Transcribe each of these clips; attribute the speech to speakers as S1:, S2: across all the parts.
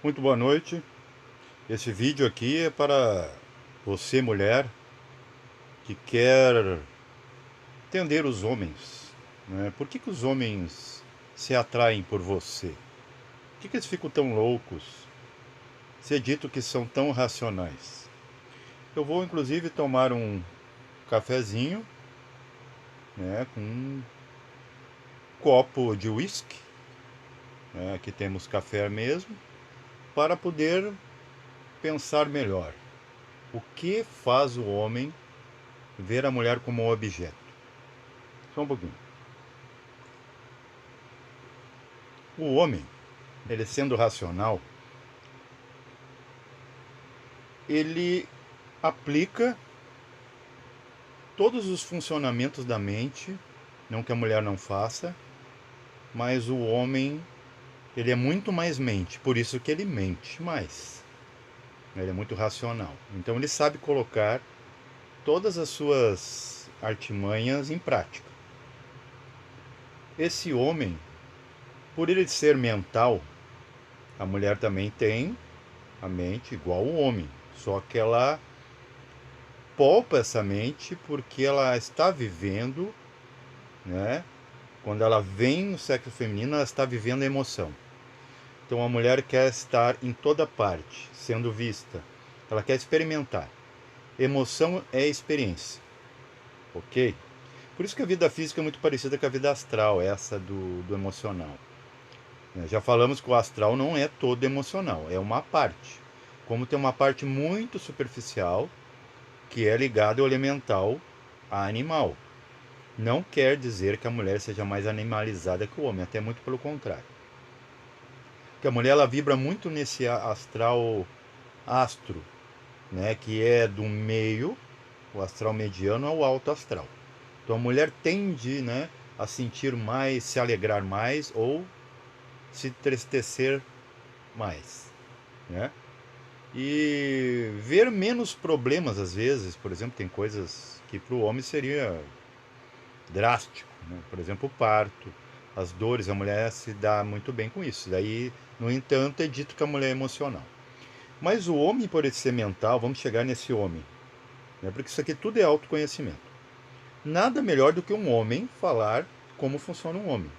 S1: Muito boa noite. Esse vídeo aqui é para você, mulher, que quer entender os homens, né? Por que os homens se atraem por você? Por que eles ficam tão loucos? Se é dito que são tão racionais. Eu vou inclusive tomar um cafezinho, né, com um copo de whisky, né, aqui temos café mesmo, para poder pensar melhor. O que faz o homem ver a mulher como um objeto? Só um pouquinho. O homem, ele sendo racional, ele aplica todos os funcionamentos da mente, não que a mulher não faça, mas o homem, ele é muito mais mente, por isso que ele mente mais. Ele é muito racional. Então ele sabe colocar todas as suas artimanhas em prática. Esse homem, por ele ser mental, a mulher também tem a mente igual o homem, só que ela poupa essa mente porque ela está vivendo, né? Quando ela vem no sexo feminino, ela está vivendo a emoção. Então a mulher quer estar em toda parte, sendo vista. Ela quer experimentar. Emoção é experiência, ok? Por isso que a vida física é muito parecida com a vida astral, essa do emocional. Já falamos que o astral não é todo emocional, é uma parte. Como tem uma parte muito superficial, que é ligada ao elemental a animal. Não quer dizer que a mulher seja mais animalizada que o homem, até muito pelo contrário. Porque a mulher ela vibra muito nesse astral astro, né, que é do meio, o astral mediano ao alto astral. Então a mulher tende, né, a sentir mais, se alegrar mais ou se entristecer mais, né? E ver menos problemas às vezes, por exemplo, tem coisas que para o homem seria drástico, né? Por exemplo, o parto, as dores, a mulher se dá muito bem com isso. Daí, no entanto, é dito que a mulher é emocional. Mas o homem, por ele ser mental, vamos chegar nesse homem, né? Porque isso aqui tudo é autoconhecimento. Nada melhor do que um homem falar como funciona um homem.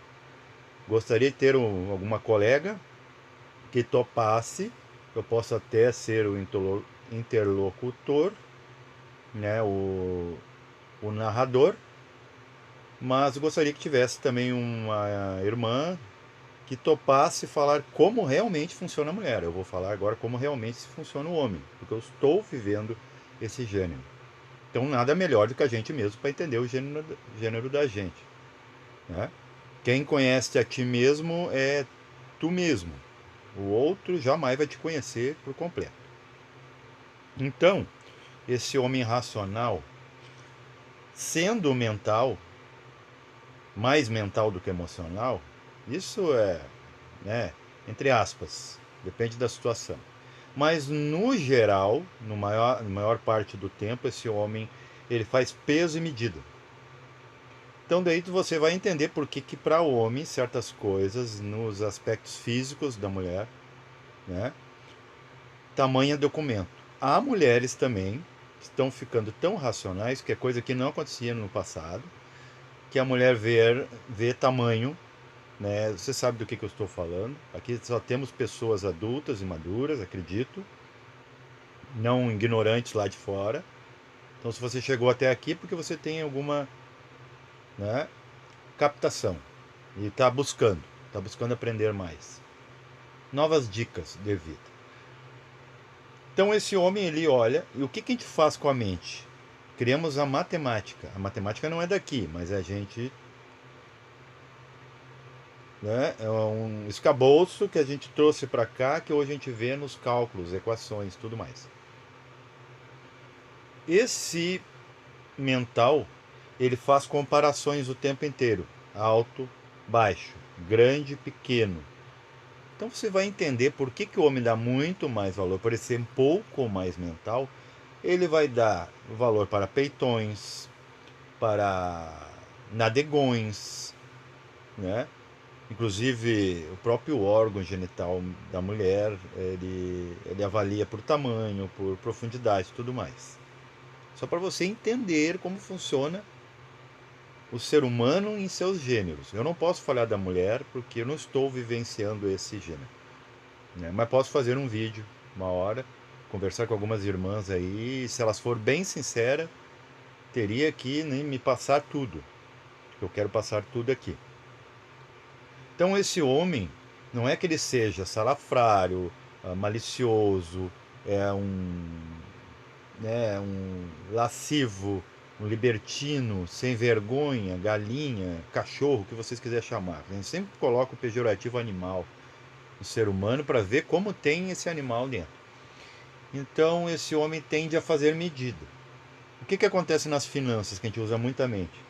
S1: Gostaria de ter alguma colega que topasse, eu posso até ser o interlocutor, né, o narrador, mas gostaria que tivesse também uma irmã que topasse falar como realmente funciona a mulher. Eu vou falar agora como realmente funciona o homem, porque eu estou vivendo esse gênero. Então nada melhor do que a gente mesmo para entender o gênero da gente, né? Quem conhece a ti mesmo é tu mesmo. O outro jamais vai te conhecer por completo. Então, esse homem racional, sendo mental, mais mental do que emocional, isso é, né, entre aspas, depende da situação. Mas no geral, na maior parte do tempo, esse homem ele faz peso e medida. Então daí você vai entender por que para o homem certas coisas nos aspectos físicos da mulher, né, tamanho é documento. Há mulheres também que estão ficando tão racionais, que é coisa que não acontecia no passado, que a mulher vê tamanho, né? Você sabe do que eu estou falando. Aqui só temos pessoas adultas e maduras, acredito, não ignorantes lá de fora. Então, se você chegou até aqui, porque você tem alguma, né, captação e está buscando aprender mais, novas dicas de vida. Então, esse homem ele olha e o que a gente faz com a mente? Criamos a matemática. A matemática não é daqui, mas a gente, né, é um escabouço que a gente trouxe para cá, que hoje a gente vê nos cálculos, equações, tudo mais. Esse mental, ele faz comparações o tempo inteiro, alto, baixo, grande, pequeno. Então você vai entender por que o homem dá muito mais valor, por ele ser um pouco mais mental, ele vai dar valor para peitões, para nadegões, né? Inclusive, o próprio órgão genital da mulher, ele avalia por tamanho, por profundidade e tudo mais. Só para você entender como funciona o ser humano em seus gêneros. Eu não posso falar da mulher porque eu não estou vivenciando esse gênero, né? Mas posso fazer um vídeo, uma hora, conversar com algumas irmãs aí, e se elas forem bem sinceras, teria que, né, me passar tudo. Eu quero passar tudo aqui. Então esse homem, não é que ele seja salafrário, malicioso, é um lascivo, um libertino, sem vergonha, galinha, cachorro, o que vocês quiserem chamar. A gente sempre coloca o pejorativo animal no ser humano para ver como tem esse animal dentro. Então esse homem tende a fazer medida. O que acontece nas finanças que a gente usa muitamente?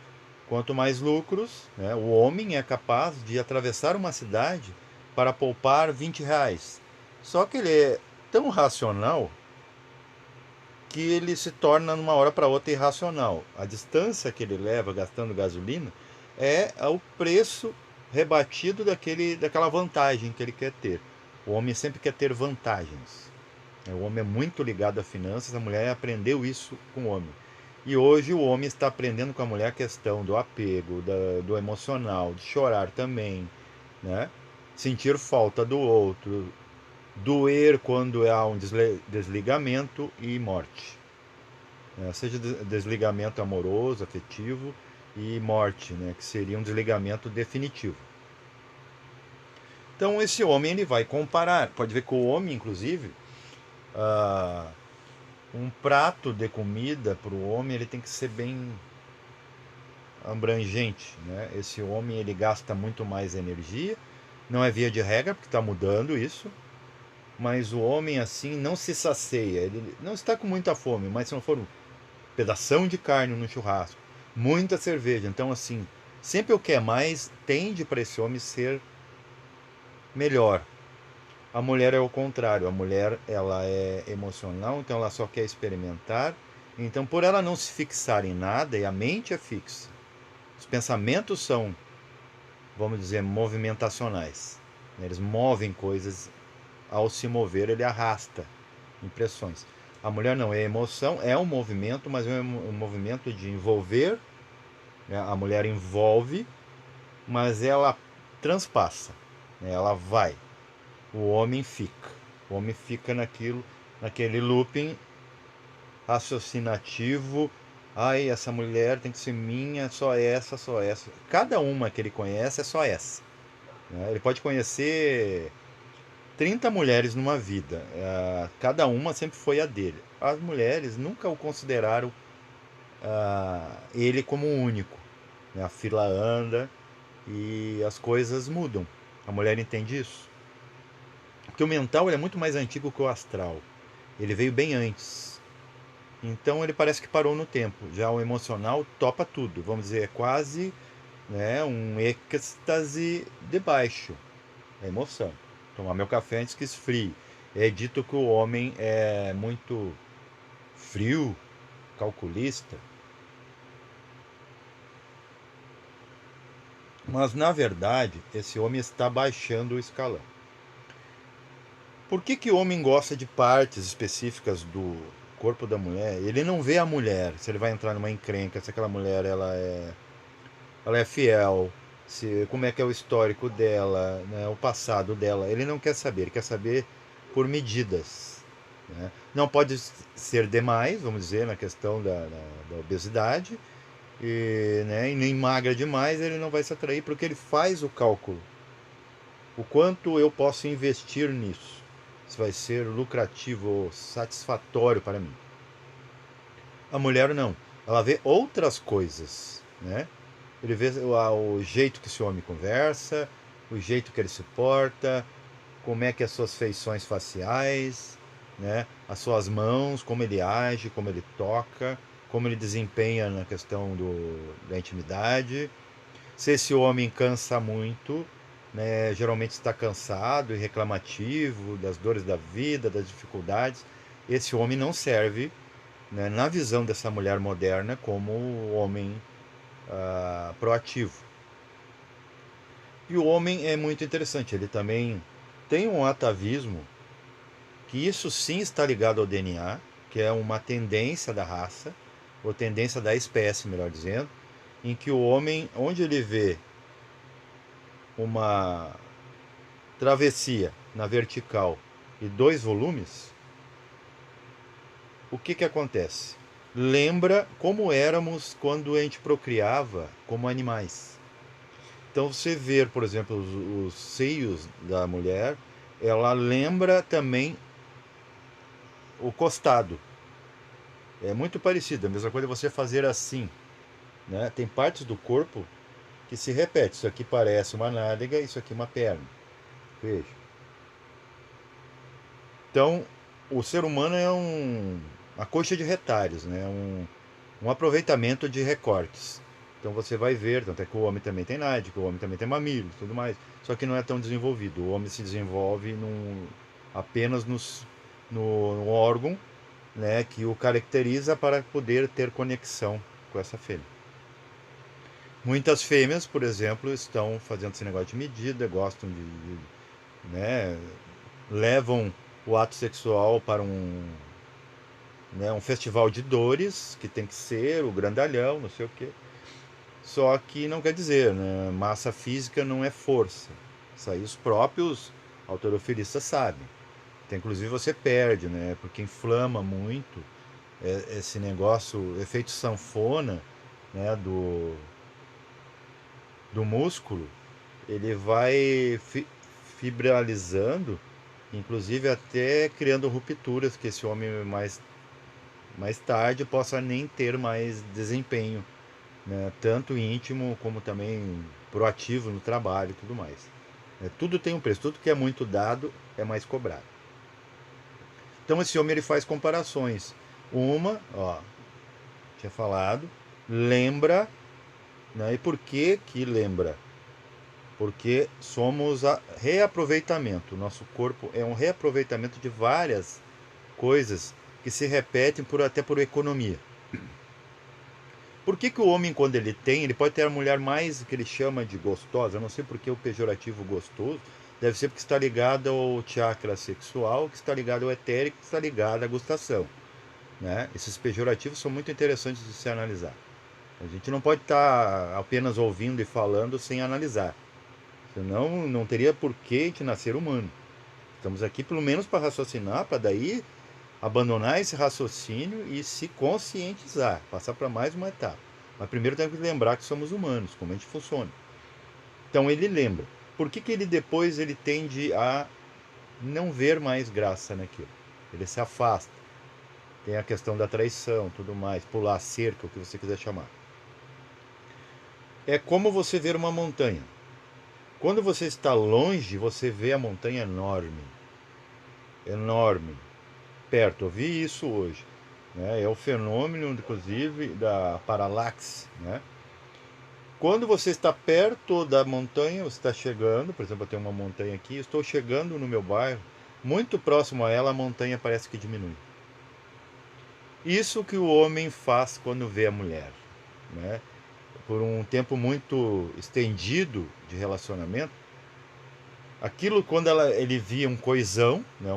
S1: Quanto mais lucros, né, o homem é capaz de atravessar uma cidade para poupar R$ 20. Só que ele é tão racional que ele se torna, numa hora para outra, irracional. A distância que ele leva gastando gasolina é o preço rebatido daquela vantagem que ele quer ter. O homem sempre quer ter vantagens. O homem é muito ligado a finanças, a mulher aprendeu isso com o homem. E hoje o homem está aprendendo com a mulher a questão do apego, do emocional, de chorar também, né? Sentir falta do outro, doer quando há um desligamento e morte, né? Seja desligamento amoroso, afetivo e morte, né? Que seria um desligamento definitivo. Então esse homem ele vai comparar, pode ver que o homem, inclusive, ah, um prato de comida para o homem ele tem que ser bem abrangente, né? Esse homem ele gasta muito mais energia, não é via de regra porque está mudando isso, mas o homem assim não se sacia, ele não está com muita fome, mas se não for um pedação de carne no churrasco, muita cerveja, então assim sempre o que é mais tende para esse homem ser melhor. A mulher é o contrário, a mulher ela é emocional, então ela só quer experimentar. Então, por ela não se fixar em nada, e a mente é fixa, os pensamentos são, vamos dizer, movimentacionais. Eles movem coisas, ao se mover, ele arrasta impressões. A mulher não é emoção, é um movimento, mas é um movimento de envolver. Né? A mulher envolve, mas ela transpassa, né? Ela vai. O homem fica. O homem fica naquele looping raciocinativo. Ai, essa mulher tem que ser minha, só essa, só essa. Cada uma que ele conhece é só essa, né? Ele pode conhecer 30 mulheres numa vida. Cada uma sempre foi a dele. As mulheres nunca o consideraram ele como único, né? A fila anda e as coisas mudam. A mulher entende isso. Porque o mental ele é muito mais antigo que o astral. Ele veio bem antes. Então ele parece que parou no tempo. Já o emocional topa tudo. Vamos dizer, é quase, né, um êxtase de baixo. É emoção. Tomar meu café antes que esfrie. É dito que o homem é muito frio, calculista. Mas na verdade, esse homem está baixando o escalão. Por que o homem gosta de partes específicas do corpo da mulher? Ele não vê a mulher, se ele vai entrar numa encrenca, se aquela mulher ela é fiel, se como é que é o histórico dela, né, o passado dela. Ele não quer saber, ele quer saber por medidas, né? Não pode ser demais, vamos dizer, na questão da obesidade, né, e nem magra demais, ele não vai se atrair, porque ele faz o cálculo. O quanto eu posso investir nisso? Se vai ser lucrativo ou satisfatório para mim. A mulher não. Ela vê outras coisas, né? Ele vê o jeito que esse homem conversa, o jeito que ele se porta, como é que as suas feições faciais, né? As suas mãos, como ele age, como ele toca, como ele desempenha na questão da intimidade. Se esse homem cansa muito, né, geralmente está cansado e reclamativo das dores da vida, das dificuldades, esse homem não serve, né, na visão dessa mulher moderna como o homem proativo. E o homem é muito interessante, ele também tem um atavismo, que isso sim está ligado ao DNA, que é uma tendência da raça, ou tendência da espécie, melhor dizendo, em que o homem, onde ele vê uma travessia na vertical e dois volumes, o que que acontece? Lembra como éramos quando a gente procriava como animais. Então você vê, por exemplo, os seios da mulher, ela lembra também o costado. É muito parecido, a mesma coisa é você fazer assim, né? Tem partes do corpo que se repete. Isso aqui parece uma nádega, isso aqui uma perna. Veja. Então, o ser humano é uma coxa de retalhos, né? Um aproveitamento de recortes. Então você vai ver, tanto é que o homem também tem nádega, o homem também tem mamilo, tudo mais. Só que não é tão desenvolvido. O homem se desenvolve apenas no órgão, né, que o caracteriza para poder ter conexão com essa fêmea. Muitas fêmeas, por exemplo, estão fazendo esse negócio de medida, gostam né, levam o ato sexual para um festival de dores, que tem que ser o grandalhão, não sei o quê. Só que não quer dizer, né? Massa física não é força. Isso aí os próprios halterofilistas sabem. Então, inclusive você perde, né? Porque inflama muito esse negócio, efeito sanfona, né? Do músculo. Ele vai fibralizando, inclusive até criando rupturas que esse homem mais tarde possa nem ter mais desempenho, né? Tanto íntimo como também proativo no trabalho e tudo mais. Tudo tem um preço, tudo que é muito dado é mais cobrado. Então esse homem ele faz comparações. Uma, ó, tinha falado, lembra, né? E por que que lembra? Porque somos a reaproveitamento. Nosso corpo é um reaproveitamento de várias coisas que se repetem até por economia. Por que, que o homem, quando ele pode ter a mulher mais que ele chama de gostosa, eu não sei porque o pejorativo gostoso, deve ser porque está ligado ao chakra sexual, que está ligado ao etérico, que está ligado à gustação. Né? Esses pejorativos são muito interessantes de se analisar. A gente não pode estar apenas ouvindo e falando sem analisar. Senão não teria por que a gente nascer humano. Estamos aqui pelo menos para raciocinar, para daí abandonar esse raciocínio e se conscientizar, passar para mais uma etapa. Mas primeiro temos que lembrar que somos humanos, como a gente funciona. Então ele lembra. Por que, que ele depois ele tende a não ver mais graça naquilo? Ele se afasta. Tem a questão da traição, tudo mais, pular a cerca, o que você quiser chamar. É como você ver uma montanha. Quando você está longe, você vê a montanha enorme. Enorme. Perto. Eu vi isso hoje. Né? É o fenômeno, inclusive, da paralaxe. Né? Quando você está perto da montanha, você está chegando, por exemplo, eu tenho uma montanha aqui, estou chegando no meu bairro, muito próximo a ela, a montanha parece que diminui. Isso que o homem faz quando vê a mulher. Né? Por um tempo muito estendido de relacionamento, aquilo quando ele via um coisão, né,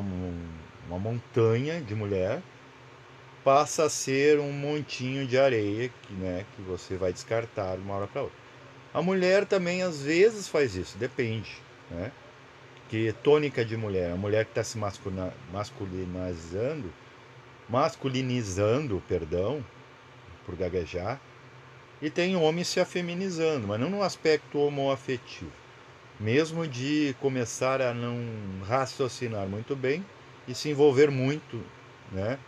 S1: uma montanha de mulher, passa a ser um montinho de areia que você vai descartar de uma hora para outra. A mulher também às vezes faz isso, depende. Né? Que tônica de mulher, a mulher que está se masculinizando, perdão, por gaguejar, e tem homem se afeminizando, mas não no aspecto homoafetivo. Mesmo de começar a não raciocinar muito bem e se envolver muito, né,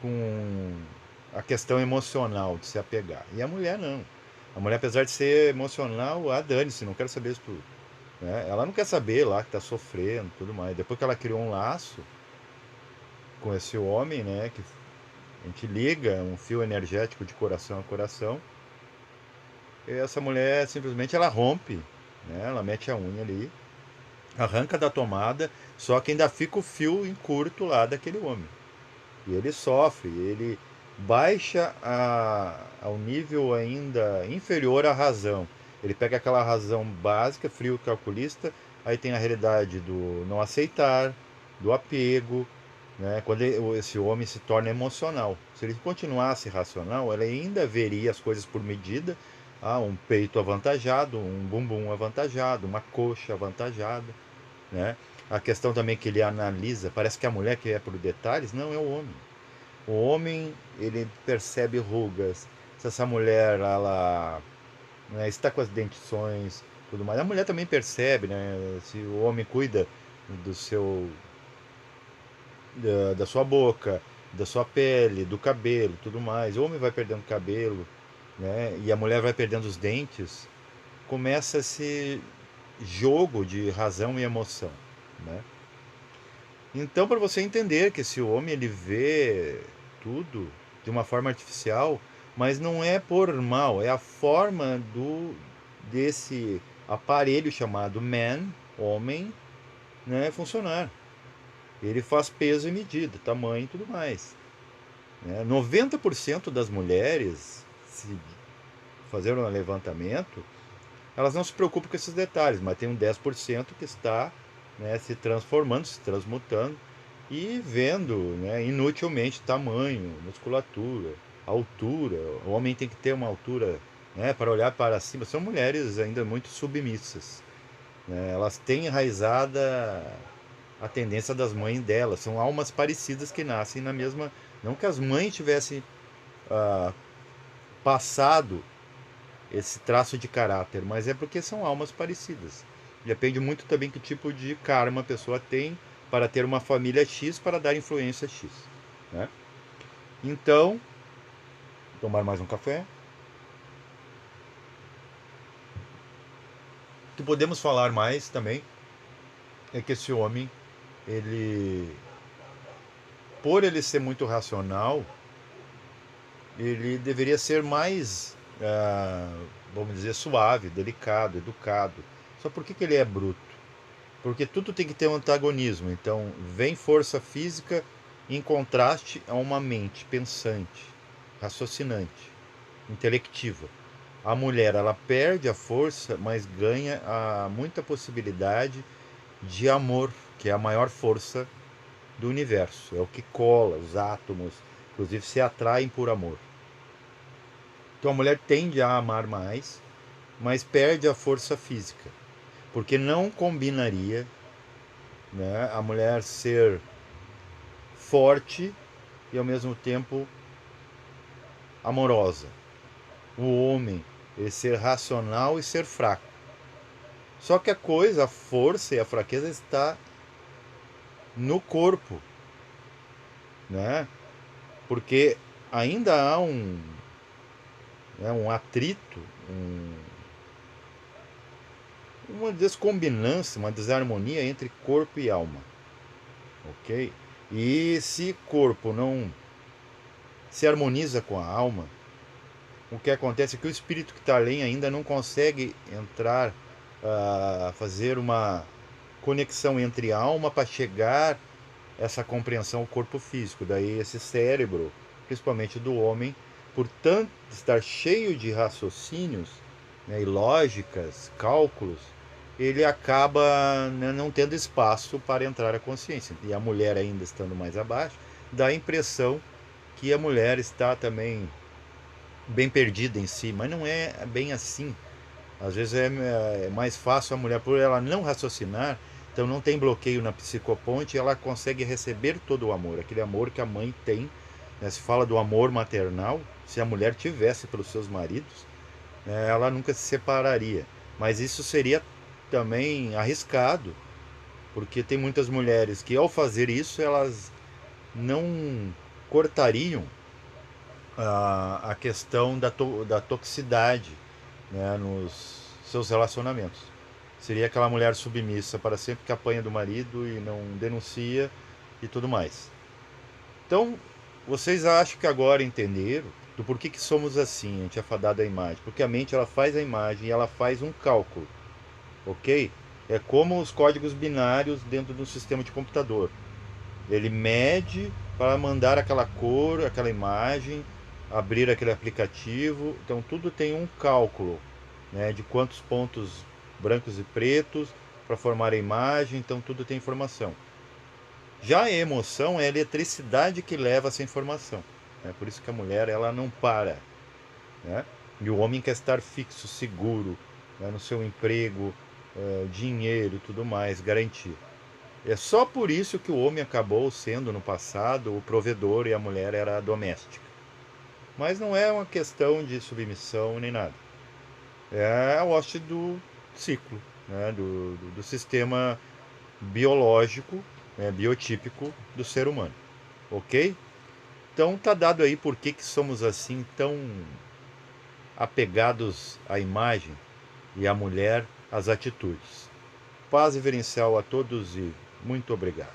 S1: com a questão emocional de se apegar. E a mulher não. A mulher, apesar de ser emocional, dane-se, não quero saber isso tudo. Né? Ela não quer saber lá que está sofrendo tudo mais. Depois que ela criou um laço com esse homem, né, que a gente liga um fio energético de coração a coração, e essa mulher simplesmente ela rompe, né? Ela mete a unha ali, arranca da tomada, só que ainda fica o fio em curto lá daquele homem. E ele sofre, ele baixa ao nível ainda inferior à razão. Ele pega aquela razão básica, frio calculista, aí tem a realidade do não aceitar, do apego, né? Quando esse homem se torna emocional. Se ele continuasse racional, ele ainda veria as coisas por medida, um peito avantajado, um bumbum avantajado, uma coxa avantajada, né? A questão também que ele analisa, parece que a mulher que é por detalhes, não, é o homem. O homem, ele percebe rugas. Se essa mulher, ela, né, está com as dentições, tudo mais. A mulher também percebe, né? Se o homem cuida do seu, da sua boca, da sua pele, do cabelo, tudo mais. O homem vai perdendo cabelo, né? E a mulher vai perdendo os dentes. Começa esse jogo de razão e emoção, né? Então, para você entender que esse homem ele vê tudo de uma forma artificial, mas não é por mal, é a forma do desse aparelho chamado man, homem, né, funcionar. Ele faz peso e medida, tamanho e tudo mais, né? 90% das mulheres, se fazer um levantamento, elas não se preocupam com esses detalhes, mas tem um 10% que está, né, se transformando, se transmutando e vendo, né, inutilmente tamanho, musculatura, altura. O homem tem que ter uma altura, né, para olhar para cima. São mulheres ainda muito submissas, né? Elas têm enraizada a tendência das mães delas. São almas parecidas que nascem na mesma. Não que as mães tivessem passado esse traço de caráter, mas é porque são almas parecidas. Depende muito também que tipo de karma a pessoa tem para ter uma família X para dar influência X, né? Então, tomar mais um café. O que podemos falar mais também é que esse homem, ele, por ele ser muito racional, ele deveria ser mais, vamos dizer, suave, delicado, educado. Só por que ele é bruto? Porque tudo tem que ter um antagonismo. Então, vem força física em contraste a uma mente pensante, raciocinante, intelectiva. A mulher, ela perde a força, mas ganha muita possibilidade de amor, que é a maior força do universo. É o que cola, os átomos, inclusive, se atraem por amor. Então, a mulher tende a amar mais, mas perde a força física, porque não combinaria, né, a mulher ser forte e ao mesmo tempo amorosa. O homem, ele ser racional e ser fraco. Só que a coisa, a força e a fraqueza está no corpo, né? Porque ainda há um atrito, uma descombinância, uma desarmonia entre corpo e alma, ok? E se corpo não se harmoniza com a alma, o que acontece é que o espírito que está além ainda não consegue entrar a fazer uma conexão entre a alma para chegar a essa compreensão ao corpo físico. Daí esse cérebro, principalmente do homem, por tanto estar cheio de raciocínios, né, e lógicas, cálculos, ele acaba, né, não tendo espaço para entrar à consciência. E a mulher ainda estando mais abaixo, dá a impressão que a mulher está também bem perdida em si, mas não é bem assim. Às vezes é mais fácil a mulher, por ela não raciocinar, então não tem bloqueio na psicoponte, ela consegue receber todo o amor, aquele amor que a mãe tem, né? Se fala do amor maternal, se a mulher tivesse pelos seus maridos, né, ela nunca se separaria. Mas isso seria também arriscado, porque tem muitas mulheres que ao fazer isso, elas não cortariam a questão da toxicidade, né, nos seus relacionamentos. Seria aquela mulher submissa para sempre que apanha do marido e não denuncia e tudo mais. Então, vocês acham que agora entenderam do porquê que somos assim, a gente é fadado à imagem? Porque a mente ela faz a imagem e ela faz um cálculo, ok? É como os códigos binários dentro do sistema de computador. Ele mede para mandar aquela cor, aquela imagem, abrir aquele aplicativo. Então tudo tem um cálculo. né, de quantos pontos brancos e pretos para formar a imagem, então tudo tem informação. Já a emoção é a eletricidade que leva essa informação. É por isso que a mulher ela não para, né? E o homem quer estar fixo, seguro, né, no seu emprego, dinheiro, tudo mais, garantir. É só por isso que o homem acabou sendo no passado o provedor e a mulher era a doméstica. Mas não é uma questão de submissão nem nada. É a hoste do ciclo, né, do sistema biológico, né, biotípico do ser humano. Ok? Então tá dado aí por que somos assim tão apegados à imagem e à mulher às atitudes. Paz e verencial a todos e muito obrigado.